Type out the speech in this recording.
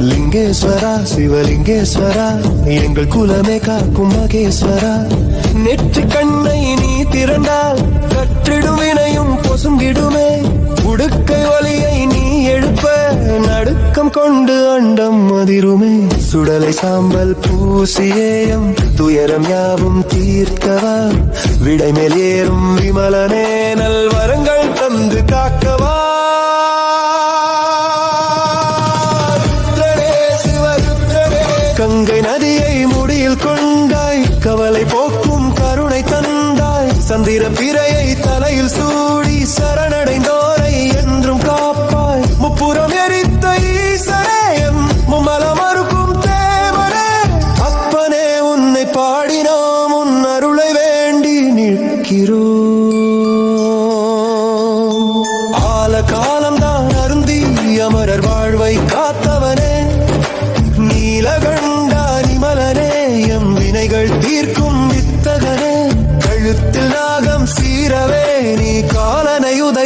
லிங்கேஸ்வரா சிவலிங்கேஸ்வரா எங்கள் குலமே காக்கும் மகேஸ்வரா நெற்றி கண்ணை நீ திறந்தால் கற்றிடும் வினையும் பொசுங்கிடுமே உடுக்கை ஒலியை நீ எழுப்ப நடுக்கம் கொண்டு அண்டம் அதிருமே சுடலை சாம்பல் பூசியேயம் துயரம் யாவும் தீர்க்கவா விடை மேல் ஏறும் விமலனே நல்வரங்கள் தந்து காக்கவா கங்கை நதியை முடியில் கொண்டாய் கவலை போக்கும் கருணை தந்தாய் சந்திர பிறையை தலையில் சூடி சரணடைந்தோரை என்றும் காப்பாய் முப்புறம் எரித்த ஈசரேயம் மும்மல மறுக்கும் தேவனே அப்பனே உன்னை பாடினோம் உன் அருளை வேண்டி நிற்கிறோம் ஆல காலம்தான் அருந்தி அமரர் வாழ்வை காத்தவனே நீலகண்டானிமலனேயம் வினைகள் தீர்க்கும் வித்தகனே கழுத்தில் நாகம் சீரவே நீ காலனை உதை